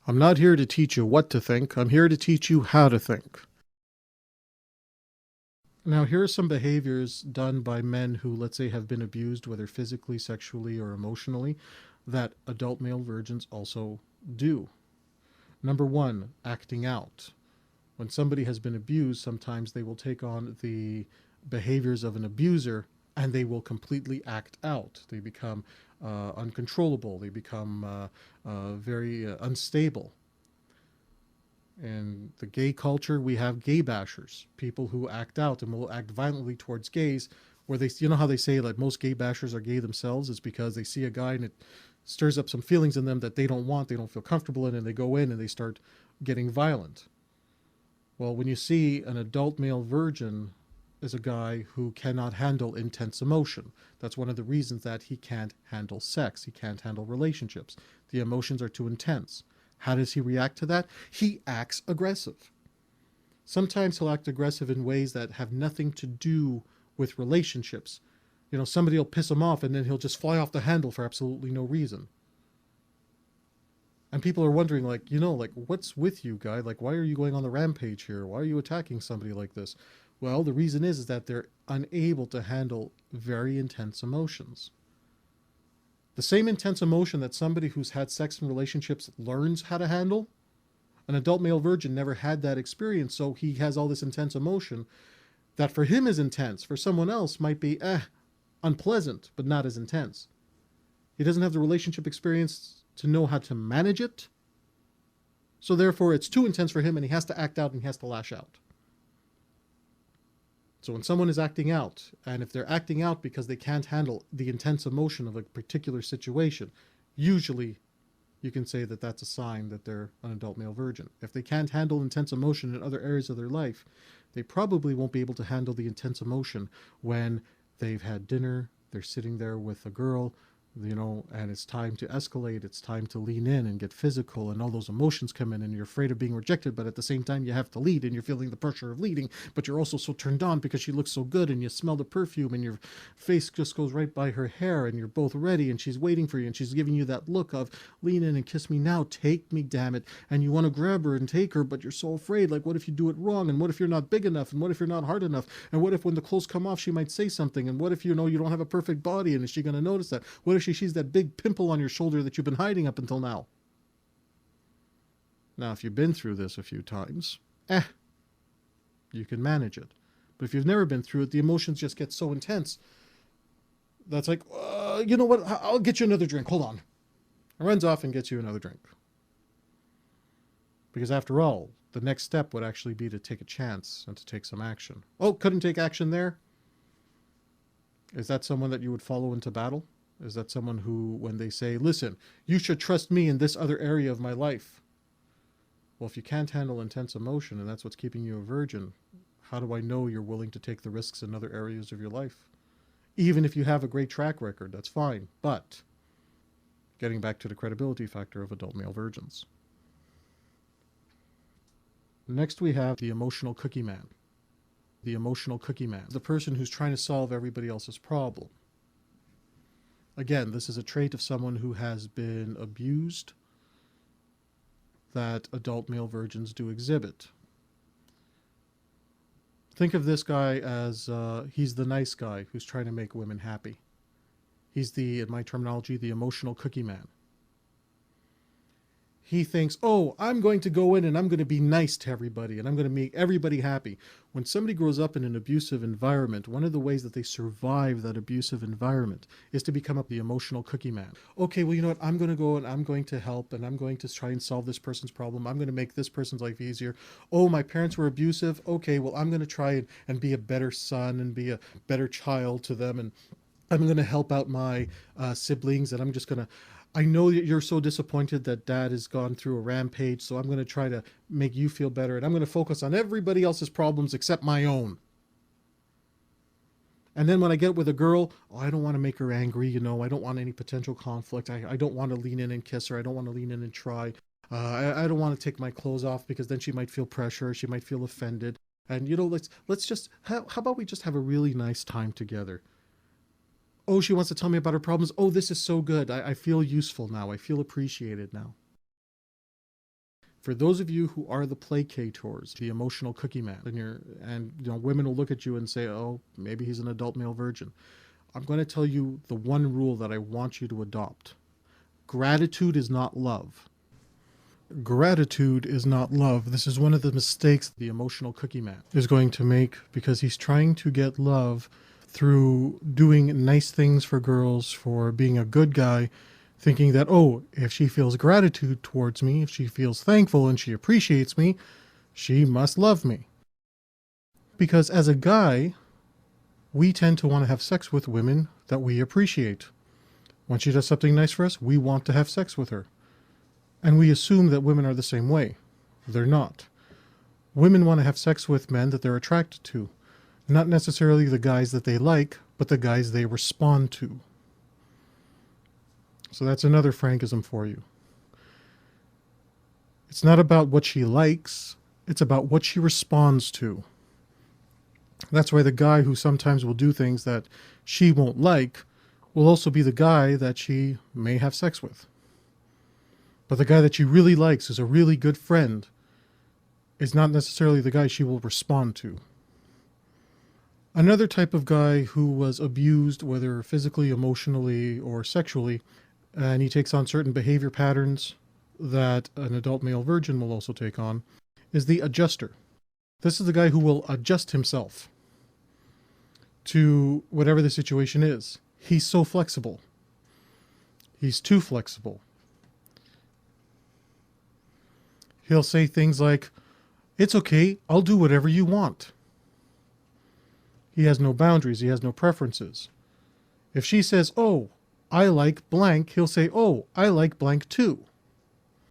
I'm not here to teach you what to think. I'm here to teach you how to think. Now, here are some behaviors done by men who, let's say, have been abused, whether physically, sexually, or emotionally, that adult male virgins also do. Number one, acting out. When somebody has been abused, sometimes they will take on the behaviors of an abuser and they will completely act out. They become uncontrollable. They become very unstable. In the gay culture, we have gay bashers, people who act out and will act violently towards gays, where they, you know how they say that most gay bashers are gay themselves? It's because they see a guy and it stirs up some feelings in them that they don't want, they don't feel comfortable in, and they go in and they start getting violent. Well, when you see an adult male virgin is a guy who cannot handle intense emotion. That's one of the reasons that he can't handle sex. He can't handle relationships. The emotions are too intense. How does he react to that? He acts aggressive. Sometimes he'll act aggressive in ways that have nothing to do with relationships. You know, somebody will piss him off and then he'll just fly off the handle for absolutely no reason. And people are wondering, like, you know, like, what's with you, guy? Like, why are you going on the rampage here? Why are you attacking somebody like this? Well, the reason is that they're unable to handle very intense emotions. The same intense emotion that somebody who's had sex and relationships learns how to handle, an adult male virgin never had that experience, so he has all this intense emotion that for him is intense. For someone else might be unpleasant, but not as intense. He doesn't have the relationship experience to know how to manage it, so therefore it's too intense for him and he has to act out and he has to lash out. So when someone is acting out, and if they're acting out because they can't handle the intense emotion of a particular situation, usually you can say that that's a sign that they're an adult male virgin. If they can't handle intense emotion in other areas of their life, they probably won't be able to handle the intense emotion when they've had dinner, they're sitting there with a girl, you know, and it's time to escalate, it's time to lean in and get physical, and all those emotions come in and you're afraid of being rejected, but at the same time you have to lead and you're feeling the pressure of leading, but you're also so turned on because she looks so good and you smell the perfume and your face just goes right by her hair and you're both ready and she's waiting for you and she's giving you that look of lean in and kiss me now, take me, damn it, and you want to grab her and take her, but you're so afraid, like, what if you do it wrong, and what if you're not big enough, and what if you're not hard enough, and what if when the clothes come off she might say something, and what if, you know, you don't have a perfect body, and is she going to notice that? What if she sees that big pimple on your shoulder that you've been hiding up until now? Now, if you've been through this a few times, you can manage it. But if you've never been through it, the emotions just get so intense that's like, you know what, I'll get you another drink, hold on. And runs off and gets you another drink. Because after all, the next step would actually be to take a chance and to take some action. Oh, couldn't take action there? Is that someone that you would follow into battle? Is that someone who, when they say, listen, you should trust me in this other area of my life? Well, if you can't handle intense emotion and that's what's keeping you a virgin, how do I know you're willing to take the risks in other areas of your life? Even if you have a great track record, that's fine. But getting back to the credibility factor of adult male virgins. Next we have the emotional cookie man. The emotional cookie man, the person who's trying to solve everybody else's problem. Again, this is a trait of someone who has been abused that adult male virgins do exhibit. Think of this guy as he's the nice guy who's trying to make women happy. He's the, in my terminology, the emotional cookie man. He thinks, oh, I'm going to go in and I'm going to be nice to everybody and I'm going to make everybody happy. When somebody grows up in an abusive environment, one of the ways that they survive that abusive environment is to become the emotional cookie man. Okay, well, you know what? I'm going to go and I'm going to help and I'm going to try and solve this person's problem. I'm going to make this person's life easier. Oh, my parents were abusive. Okay, well, I'm going to try and be a better son and be a better child to them. And I'm going to help out my siblings and I'm just going to, I know that you're so disappointed that dad has gone through a rampage, so I'm going to try to make you feel better, and I'm going to focus on everybody else's problems except my own. And then when I get with a girl, oh, I don't want to make her angry, you know, I don't want any potential conflict, I don't want to lean in and kiss her, I don't want to lean in and try, I don't want to take my clothes off because then she might feel pressure, she might feel offended, and you know, let's just, how about we just have a really nice time together? Oh, she wants to tell me about her problems. Oh, this is so good. I feel useful now. I feel appreciated now. For those of you who are the placators, the emotional cookie man, and women will look at you and say, oh, maybe he's an adult male virgin. I'm going to tell you the one rule that I want you to adopt. Gratitude is not love. Gratitude is not love. This is one of the mistakes the emotional cookie man is going to make, because he's trying to get love through doing nice things for girls, for being a good guy, thinking that, oh, if she feels gratitude towards me, if she feels thankful and she appreciates me, she must love me. Because as a guy, we tend to want to have sex with women that we appreciate. When she does something nice for us, we want to have sex with her. And we assume that women are the same way. They're not. Women want to have sex with men that they're attracted to. Not necessarily the guys that they like, but the guys they respond to. So that's another Frankism for you. It's not about what she likes, it's about what she responds to. That's why the guy who sometimes will do things that she won't like will also be the guy that she may have sex with. But the guy that she really likes, is a really good friend, is not necessarily the guy she will respond to. Another type of guy who was abused, whether physically, emotionally, or sexually, and he takes on certain behavior patterns that an adult male virgin will also take on, is the adjuster. This is the guy who will adjust himself to whatever the situation is. He's so flexible. He's too flexible. He'll say things like, it's okay, I'll do whatever you want. He has no boundaries, he has no preferences. If she says, oh, I like blank, he'll say, oh, I like blank too.